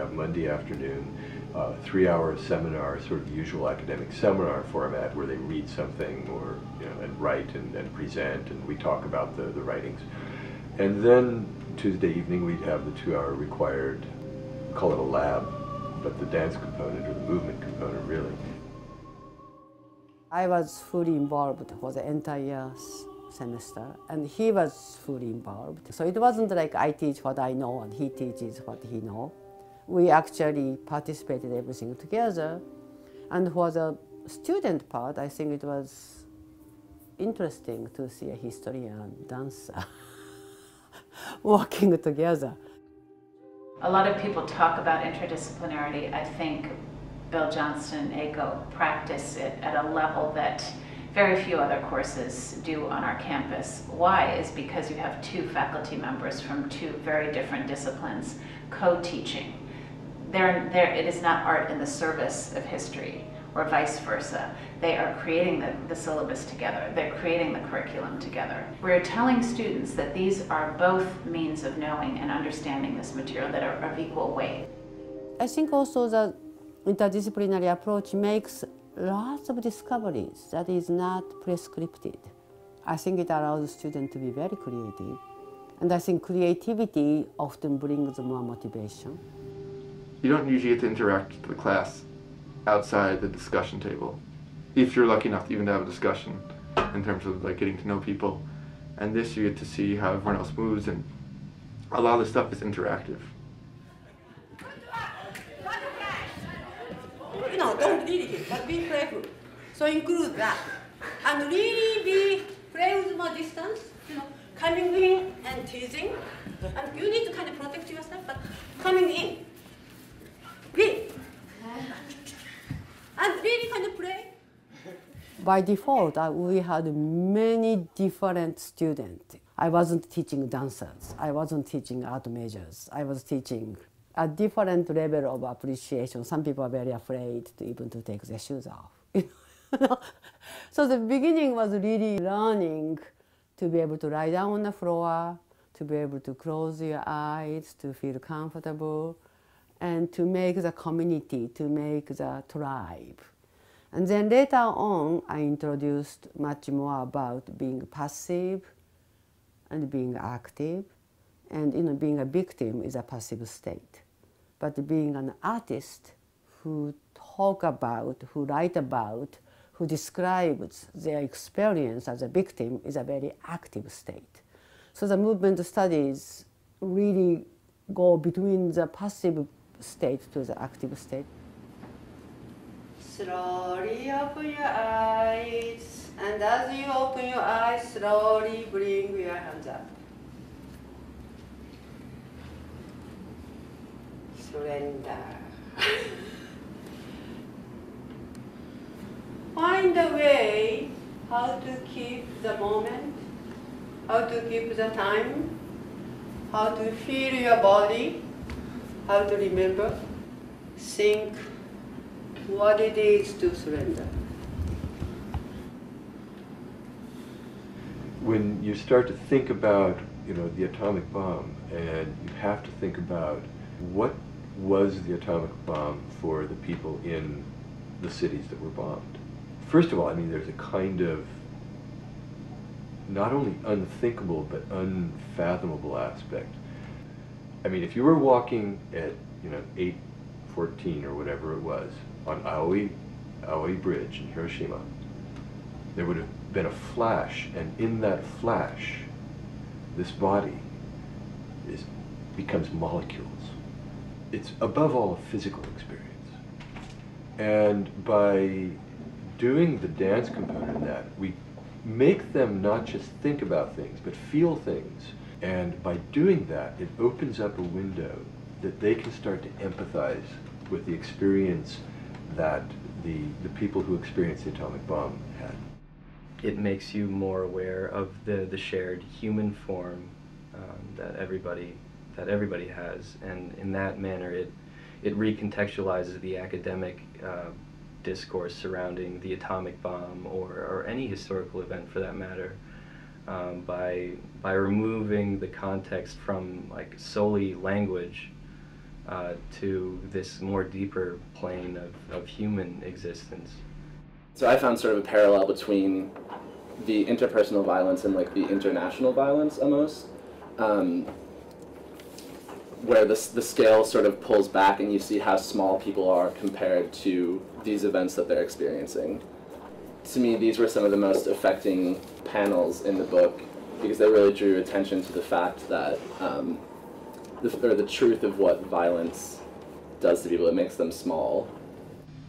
have Monday afternoon, 3-hour seminar, sort of usual academic seminar format where they read something or and write and present, and we talk about the writings. And then Tuesday evening we'd have the 2-hour required, call it a lab, but the dance component or the movement component really. I was fully involved for the entire semester, and he was fully involved. So it wasn't like I teach what I know and he teaches what he knows. We actually participated everything together. And for the student part, I think it was interesting to see a historian and dancer working together. A lot of people talk about interdisciplinarity. I think Bill Johnston and ACO practice it at a level that very few other courses do on our campus. Why? Is because you have 2 faculty members from 2 very different disciplines co-teaching. It is not art in the service of history or vice versa. They are creating the syllabus together. They're creating the curriculum together. We're telling students that these are both means of knowing and understanding this material that are of equal weight. I think also the interdisciplinary approach makes lots of discoveries that is not prescripted. I think it allows students to be very creative. And I think creativity often brings more motivation. You don't usually get to interact with the class outside the discussion table, if you're lucky enough even to have a discussion in terms of like getting to know people. And this you get to see how everyone else moves, and a lot of the stuff is interactive. Don't really hit, but be playful. So include that. And really be play with more distance, coming in and teasing. And you need to kind of protect yourself, but coming in. Really. And really kind of play. By default, we had many different students. I wasn't teaching dancers. I wasn't teaching art majors. I was teaching a different level of appreciation. Some people are very afraid to even to take their shoes off. So the beginning was really learning to be able to lie down on the floor, to be able to close your eyes, to feel comfortable, and to make the community, to make the tribe. And then later on, I introduced much more about being passive and being active. And being a victim is a passive state. But being an artist who talk about, who write about, who describes their experience as a victim is a very active state. So the movement studies really go between the passive state to the active state. Slowly open your eyes, and as you open your eyes, slowly bring your hands up. Surrender. Find a way how to keep the moment, how to keep the time, how to feel your body, how to remember, think what it is to surrender. When you start to think about, the atomic bomb, and you have to think about what was the atomic bomb for the people in the cities that were bombed. First of all, there's a kind of not only unthinkable but unfathomable aspect. If you were walking at 8:14 or whatever it was on Aoi Bridge in Hiroshima, there would have been a flash, and in that flash, this body becomes molecules. It's above all a physical experience. And by doing the dance component in that, we make them not just think about things, but feel things. And by doing that, it opens up a window that they can start to empathize with the experience that the people who experienced the atomic bomb had. It makes you more aware of the shared human form that everybody has, and in that manner it recontextualizes the academic discourse surrounding the atomic bomb or any historical event for that matter, by removing the context from solely language to this more deeper plane of human existence. So I found sort of a parallel between the interpersonal violence and like the international violence almost, where the scale sort of pulls back and you see how small people are compared to these events that they're experiencing. To me, these were some of the most affecting panels in the book because they really drew attention to the fact that, the truth of what violence does to people. It makes them small.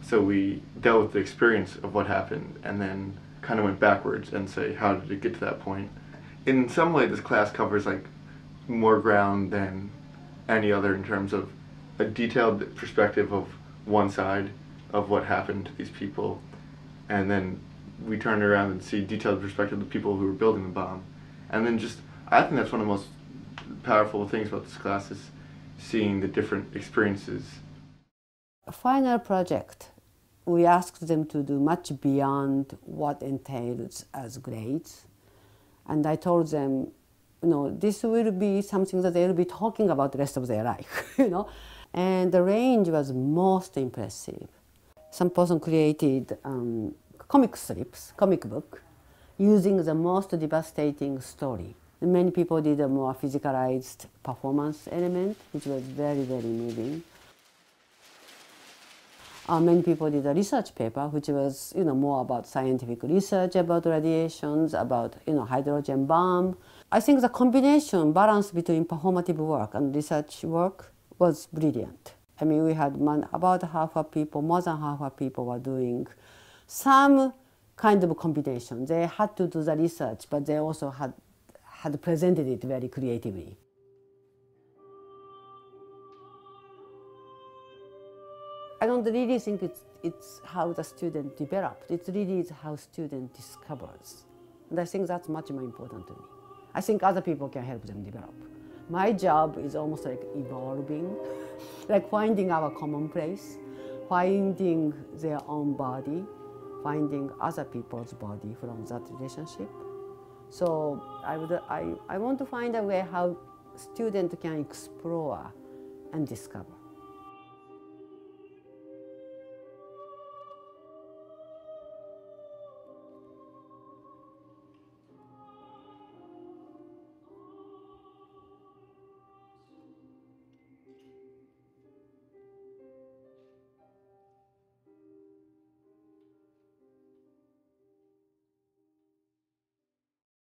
So we dealt with the experience of what happened and then kind of went backwards and say, how did it get to that point? In some way, this class covers like more ground than any other in terms of a detailed perspective of one side of what happened to these people, and then we turn around and see detailed perspective of the people who were building the bomb. And then just, I think that's one of the most powerful things about this class is seeing the different experiences. Final project, we asked them to do much beyond what entails as grades. And I told them, this will be something that they'll be talking about the rest of their life, And the range was most impressive. Some person created comic strips, comic book, using the most devastating story. Many people did a more physicalized performance element, which was very, very moving. Many people did a research paper, which was more about scientific research about radiations, about hydrogen bomb. I think the combination, balance between performative work and research work was brilliant. I mean, we had about half of people, more than half of people were doing some kind of combination. They had to do the research, but they also had presented it very creatively. I don't really think it's how the student developed. It really is how student discovers. And I think that's much more important to me. I think other people can help them develop. My job is almost like evolving, like finding our common place, finding their own body, finding other people's body from that relationship. So I want to find a way how students can explore and discover.